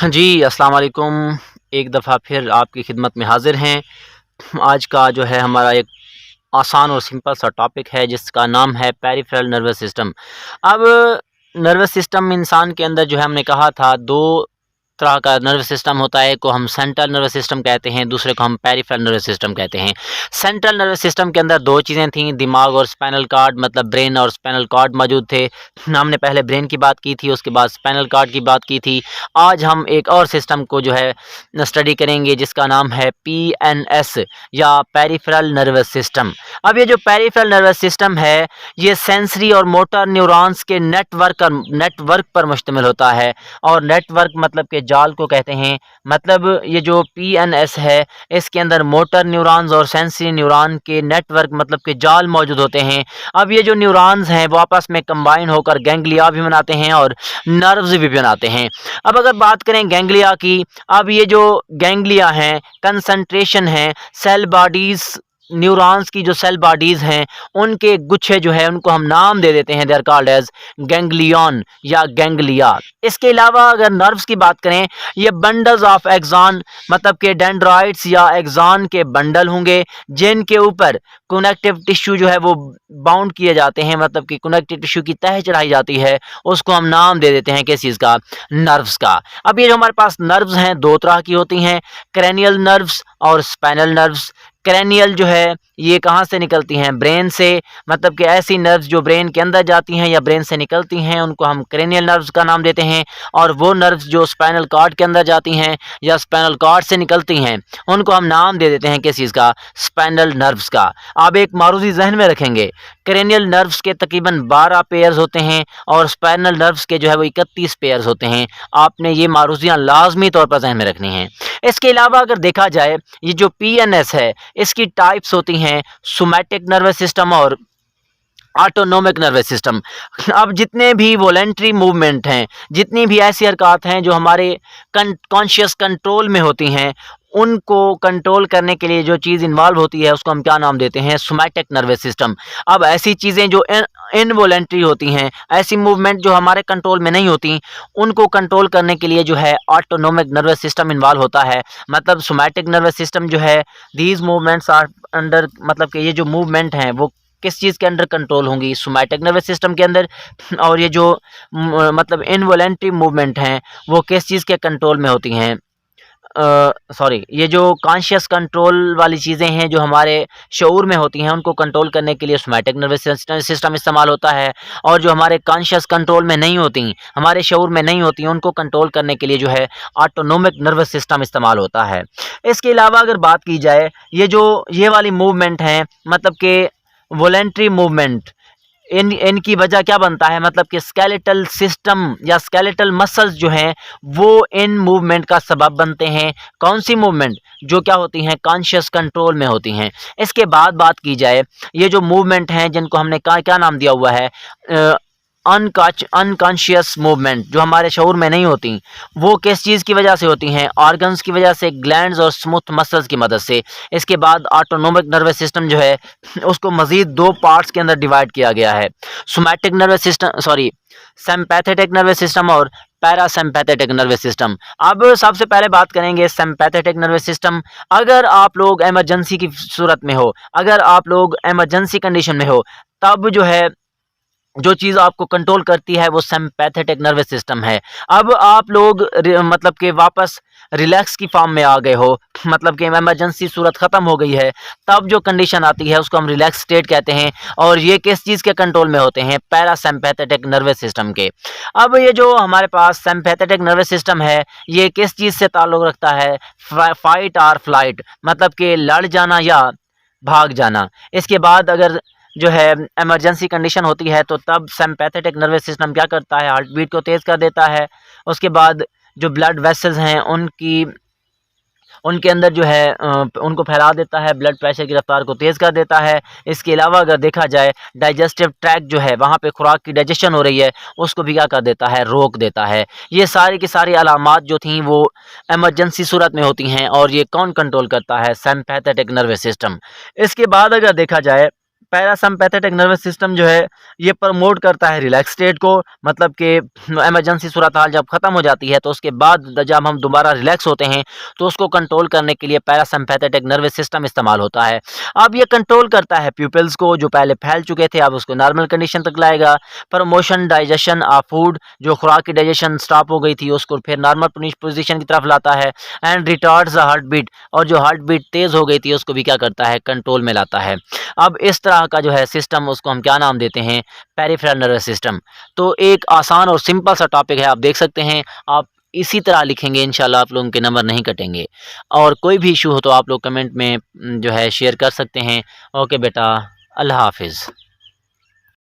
जी, अस्सलाम वालेकुम। एक दफ़ा फिर आपकी खिदमत में हाज़िर हैं। आज का जो है हमारा एक आसान और सिंपल सा टॉपिक है जिसका नाम है पेरिफेरल नर्वस सिस्टम। अब नर्वस सिस्टम इंसान के अंदर जो है हमने कहा था 2 तरह का नर्वस सिस्टम होता है, एक को हम सेंट्रल नर्वस सिस्टम कहते हैं, दूसरे को हम पेरिफेरल नर्वस सिस्टम कहते हैं। सेंट्रल नर्वस सिस्टम के अंदर 2 चीज़ें थीं, दिमाग और स्पाइनल कॉर्ड, मतलब ब्रेन और स्पाइनल कॉर्ड मौजूद थे। हमने पहले ब्रेन की बात की थी, उसके बाद स्पाइनल कॉर्ड की बात की थी। आज हम एक और सिस्टम को जो है स्टडी करेंगे जिसका नाम है पीएनएस या पेरिफेरल नर्वस सिस्टम। अब ये जो पेरिफेरल नर्वस सिस्टम है, ये सेंसरी और मोटर न्यूरॉन्स के नेटवर्क पर मुश्तमिल होता है। और नेटवर्क मतलब के जाल को कहते हैं। मतलब ये जो पीएनएस है, इसके अंदर मोटर न्यूरॉन्स और सेंसरी न्यूरॉन के नेटवर्क मतलब के जाल मौजूद होते हैं। अब ये जो न्यूरॉन्स हैं वो आपस में कंबाइन होकर गैंग्लिया भी बनाते हैं और नर्व्स भी बनाते हैं। अब अगर बात करें गैंग्लिया की, अब ये जो गैंग्लिया हैं, कंसंट्रेशन है सेल बॉडीज़, न्यूरॉन्स की जो सेल बॉडीज़ हैं उनके गुच्छे जो है उनको हम नाम दे देते हैं, they are called as ganglion या गैंग्लिया। इसके अलावा अगर नर्व्स की बात करें, ये बंडल्स ऑफ एक्सॉन मतलब के डेंड्राइट्स या एक्सॉन के बंडल होंगे जिनके ऊपर कनेक्टिव टिश्यू जो है वो बाउंड किए जाते हैं, मतलब कि कनेक्टिव टिश्यू की तह चढ़ाई जाती है, उसको हम नाम दे देते हैं किस चीज़ का, नर्व्स का। अब ये जो हमारे पास नर्व्स हैं 2 तरह की होती हैं, क्रेनियल नर्व्स और स्पाइनल नर्व्स। क्रेनियल जो है ये कहाँ से निकलती हैं, ब्रेन से, मतलब कि ऐसी नर्व्स जो ब्रेन के अंदर जाती हैं या ब्रेन से निकलती हैं उनको हम क्रेनियल नर्व्स का नाम देते हैं। और वो नर्व्स जो स्पाइनल कॉर्ड के अंदर जाती हैं या स्पाइनल कॉर्ड से निकलती हैं उनको हम नाम दे देते हैं किस चीज़ का, स्पाइनल नर्व्स का। आप एक मारूजी जहन में रखेंगे, क्रेनियल नर्व्स के तकरीबन 12 पेयर्स होते हैं और स्पाइनल नर्व्स के जो है वो 31 पेयर्स होते हैं। आपने ये मारूजियाँ लाजमी तौर पर जहन में रखनी हैं। इसके अलावा अगर देखा जाए, ये जो पीएनएस है इसकी टाइप्स होती हैं सोमैटिक नर्वस सिस्टम और ऑटोनोमिक नर्वस सिस्टम। अब जितने भी वॉलेंट्री मूवमेंट हैं, जितनी भी ऐसी हरकत हैं जो हमारे कॉन्शियस कंट्रोल में होती हैं, उनको कंट्रोल करने के लिए जो चीज़ इन्वॉल्व होती है उसको हम क्या नाम देते हैं, सोमैटिक नर्वस सिस्टम। अब ऐसी चीज़ें जो इनवॉलेंट्री होती हैं, ऐसी मूवमेंट जो हमारे कंट्रोल में नहीं होती, उनको कंट्रोल करने के लिए जो है ऑटोनोमिक नर्वस सिस्टम इन्वॉल्व होता है। मतलब सोमैटिक नर्वस सिस्टम जो है, दीज मूवमेंट्स आर अंडर, मतलब कि ये जो मूवमेंट हैं वो किस चीज़ के अंडर कंट्रोल होंगी, सोमैटिक नर्वस सिस्टम के अंदर। और ये जो मतलब इनवॉलेंट्री मूवमेंट हैं वो किस चीज़ के कंट्रोल में होती हैं, सॉरी, ये जो कॉन्शियस कंट्रोल वाली चीज़ें हैं जो हमारे शऊर में होती हैं उनको कंट्रोल करने के लिए सोमैटिक नर्वस सिस्टम इस्तेमाल होता है। और जो हमारे कॉन्शियस कंट्रोल में नहीं होती, हमारे शऊर में नहीं होती, उनको कंट्रोल करने के लिए जो है ऑटोनोमिक नर्वस सिस्टम इस्तेमाल होता है। इसके अलावा अगर बात की जाए, ये वाली मूवमेंट हैं, मतलब कि वॉलेंट्री मूवमेंट, इनकी वजह क्या बनता है, मतलब कि स्केलेटल सिस्टम या स्केलेटल मसल्स जो हैं वो इन मूवमेंट का सबब बनते हैं। कौन सी मूवमेंट, जो क्या होती हैं, कॉन्शियस कंट्रोल में होती हैं। इसके बाद बात की जाए, ये जो मूवमेंट हैं जिनको हमने क्या नाम दिया हुआ है, अनकॉन्शियस मूवमेंट जो हमारे शऊर में नहीं होती, वो किस चीज़ की वजह से होती हैं, ऑर्गन्स की वजह से, ग्लैंड्स और स्मूथ मसल्स की मदद से। इसके बाद ऑटोनोमिक नर्वस सिस्टम जो है उसको मज़ीद 2 पार्ट्स के अंदर डिवाइड किया गया है, somatic nervous system, sorry, sympathetic nervous system और पैरासिम्पैथेटिक नर्वस सिस्टम। अब सबसे पहले बात करेंगे सिम्पैथेटिक नर्वस सिस्टम। अगर आप लोग इमरजेंसी की सूरत में हो, अगर आप लोग इमरजेंसी कंडीशन में हो, तब जो है जो चीज़ आपको कंट्रोल करती है वो सिम्पैथेटिक नर्वस सिस्टम है। अब आप लोग मतलब कि वापस रिलैक्स की फॉर्म में आ गए हो, मतलब कि इमरजेंसी सूरत ख़त्म हो गई है, तब जो कंडीशन आती है उसको हम रिलैक्स स्टेट कहते हैं। और ये किस चीज़ के कंट्रोल में होते हैं, पैरासिम्पैथेटिक नर्वस सिस्टम के। अब ये जो हमारे पास सिम्पैथेटिक नर्वस सिस्टम है ये किस चीज़ से ताल्लुक़ रखता है, फाइट और फ्लाइट, मतलब कि लड़ जाना या भाग जाना। इसके बाद अगर जो है इमरजेंसी कंडीशन होती है तो तब सिम्पैथेटिक नर्वस सिस्टम क्या करता है, हार्ट बीट को तेज़ कर देता है। उसके बाद जो ब्लड वेसल्स हैं उनके अंदर जो है उनको फैला देता है, ब्लड प्रेशर की रफ्तार को तेज़ कर देता है। इसके अलावा अगर देखा जाए, डाइजेस्टिव ट्रैक्ट जो है वहाँ पे खुराक की डाइजेशन हो रही है उसको भी क्या कर देता है, रोक देता है। ये सारी की सारी अलामात जो थी वो इमरजेंसी सूरत में होती हैं और ये कौन कंट्रोल करता है, सिम्पैथेटिक नर्वस सिस्टम। इसके बाद अगर देखा जाए पैरासिम्पैथेटिक नर्वस सिस्टम जो है ये प्रमोट करता है रिलैक्स स्टेट को, मतलब कि इमरजेंसी सूरत हाल जब ख़त्म हो जाती है तो उसके बाद जब हम दोबारा रिलैक्स होते हैं तो उसको कंट्रोल करने के लिए पैरासिम्पैथेटिक नर्वस सिस्टम इस्तेमाल होता है। अब ये कंट्रोल करता है प्यूपिल्स को, जो पहले फैल चुके थे अब उसको नॉर्मल कंडीशन तक लाएगा। प्रमोशन डाइजेशन ऑफ फूड, जो खुराक की डाइजेशन स्टॉप हो गई थी उसको फिर नॉर्मल पोजीशन की तरफ लाता है। And retards the heart beat, और जो हार्ट बीट तेज़ हो गई थी उसको भी क्या करता है, कंट्रोल में लाता है। अब इस तरह का जो है सिस्टम उसको हम क्या नाम देते हैं, पेरिफेरल नर्वस सिस्टम। तो एक आसान और सिंपल सा टॉपिक है, आप देख सकते हैं। आप इसी तरह लिखेंगे इंशाल्लाह आप लोगों के नंबर नहीं कटेंगे। और कोई भी इशू हो तो आप लोग कमेंट में जो है शेयर कर सकते हैं। ओके बेटा, अल्लाह हाफिज़।